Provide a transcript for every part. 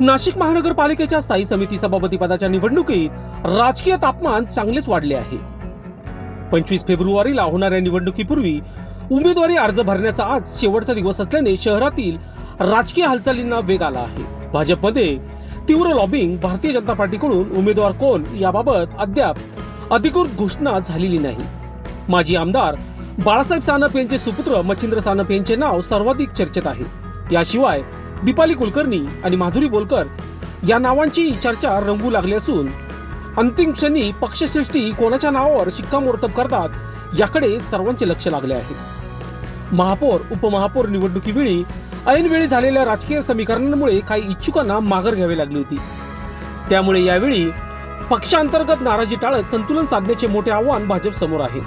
नाशिक महानगरपालिकेच्या स्थायी समिती सभापती पदाच्या निवडणुकीत राजकीय तापमान चांगलेच वाढले आहे। 25 फेब्रुवारीला होणाऱ्या निवडणुकीपूर्वी उमेदवारी अर्ज भरण्याचा आज शेवटचा दिवस असल्याने शहरातील राजकीय हालचालींना वेग आला आहे। भाजपमध्ये तीव्र लॉबिंग, भारतीय जनता पार्टीकडून उमेदवार कोण याबाबत अद्याप अधिकृत घोषणा झालेली नाही। माजी आमदार बाळासाहेब सानप यांचे सुपुत्र मच्छिंद्र सानप यांचे नाव सर्वाधिक चर्चेत आहे। याशिवाय दीपाली कुलकर्णी आणि माधुरी बोलकर या नावांची चर्चा रंगू लागली असून अंतिम क्षणी पक्षश्रेष्ठी कोणाच्या नावावर शिक्कामोर्तब करतात याकडे सर्वांचे लक्ष लागले आहे। महापौर उपमहापौर निवडणुकीवेळी ऐनवेळी झालेल्या राजकीय समीकरणांमुळे काही इच्छुकांना माघार घ्यावी लागली होती। त्यामुळे यावेळी पक्षांतर्गत नाराजी टाळत संतुलन साधण्याचे मोठे आव्हान भाजप समोर आहे।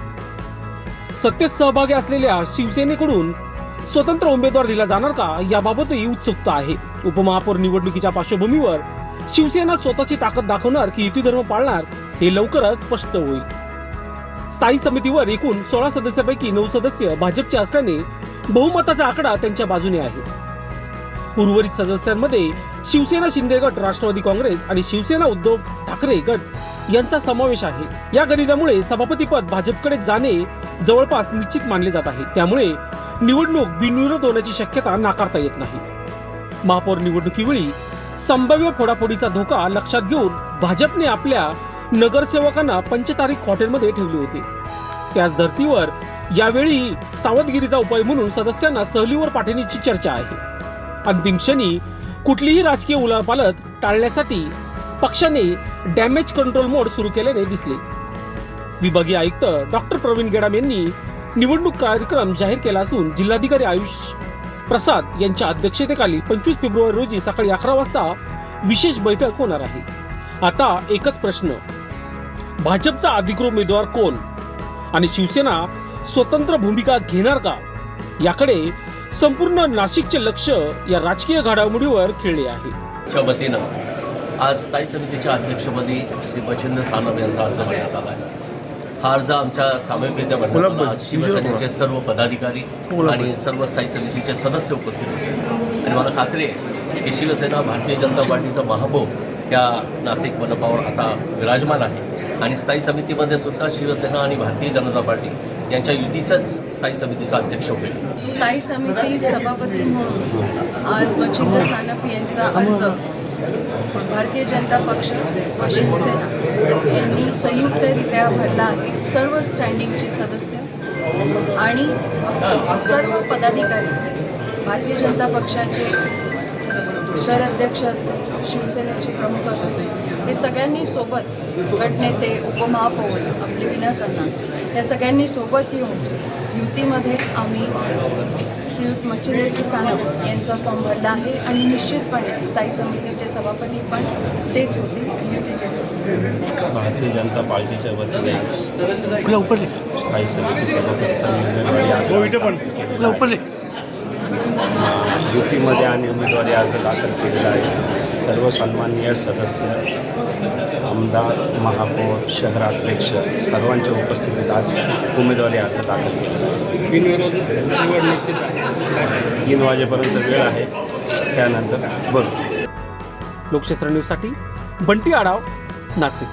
सत्तेत सहभागी असलेल्या शिवसेनेकडून स्वतंत्र उमेदवार दिला जाणार का याबाबतही उत्सुकता आहे। उपमहापौर निवडणुकीच्या पार्श्वभूमीवर शिवसेना स्वतःची ताकद दाखवणार की युती धर्म पाळणार हे लवकरच स्पष्ट होईल। स्थायी समितीवर एकूण 16 सदस्यांपैकी 9 सदस्य भाजपचे असल्याने बहुमताचा आकडा त्यांच्या बाजूने आहे। उर्वरित सदस्यांमध्ये शिवसेना शिंदे गट, राष्ट्रवादी काँग्रेस आणि शिवसेना उद्धव ठाकरे गट यांचा समावेश आहे। या गणितामुळे सभापतीपद भाजपकडे जाणे जवळपास निश्चित मानले जात आहे। त्यामुळे निवडणूक बिनविरोध होण्याची शक्यता नाकारता येत नाही। महापौर निवडणुकीवेळी संभाव्य फोडाफोडीचा धोका लक्षात घेऊन भाजपने आपल्या नगरसेवकांना पंचतारीख हॉटेलमध्ये ठेवले होते। त्याच धर्तीवर यावेळी सावधगिरीचा उपाय म्हणून सदस्यांना सहलीवर पाठवण्याची चर्चा आहे। अंतिम क्षणी कुठलीही राजकीय उलाढाल टाळण्यासाठी पक्षाने डॅमेज कंट्रोल मोड सुरू केल्याने दिसले। विभागीय आयुक्त डॉक्टर प्रवीण गेडाम यांनी निवडणूक कार्यक्रम जाहीर केला असून जिल्हाधिकारी आयुष प्रसाद यांच्या अध्यक्षतेखाली 25 फेब्रुवारी रोजी सकाळी 11 वाजता विशेष बैठक होणार आहे। आता एकच प्रश्न, भाजपचा अधिकृत उमेदवार कोण आणि शिवसेना स्वतंत्र भूमिका घेणार का याकडे संपूर्ण नाशिकचे लक्ष या राजकीय घडामोडीवर खिळले आहे। च्या वतीनं आज स्थायी समितीच्या अध्यक्षपदी श्री मच्छिंद्र सानप यांचा अर्ज भरण्यात आला आहे। हा अर्ज आमच्या सामूहिकरित्या भरण्यात आला। शिवसेनेचे सर्व पदाधिकारी आणि सर्व स्थायी समितीचे सदस्य उपस्थित होते आणि मला खात्री आहे की शिवसेना भारतीय जनता पार्टीचा महापौर त्या नाशिक मनपावर आता विराजमान आहे आणि स्थायी समितीमध्ये सुद्धा शिवसेना आणि भारतीय जनता पार्टी यांच्या युतीच्याच स्थायी समितीचा अध्यक्ष होईल। स्थायी समिती सभापती म्हणून आज मच्छिंद्र सानप यांचा अर्ज भारतीय जनता पक्ष व शिवसेना यांनी संयुक्तरित्या भरला आहे। सर्व स्टँडिंगचे सदस्य आणि सर्व पदाधिकारी, भारतीय जनता पक्षाचे शहर अध्यक्ष असतील, शिवसेनेचे प्रमुख असतील, हे सगळ्यांनी सोबत, गटनेते, उपमहापौर, आपले विनाश अण्णा या सगळ्यांनी सोबत येऊन युतीमध्ये आम्ही श्रीयुत मच्छिंद्रजी सानप यांचा फॉर्म भरला आहे आणि निश्चितपणे स्थायी समितीचे सभापती पण तेच होतील, युतीचेच होतील। भारतीय जनता पार्टीच्या वतीने स्थायी समिती सभापतीचा उमेदवारी युतीमध्ये आणि उमेदवारी अर्ज दाखल केलेला आहे। सर्व सन्माननीय सदस्य, आमदार, महापौर, शहराध्यक्ष सर्वांच्या उपस्थितीत आज उमेदवारी अर्ज दाखल केला आहे। 3 वाजेपर्यंत वेळ आहे, त्यानंतर बघू। लोकशास्त्र न्यूजसाठी बंटी आढाव, नाशिक।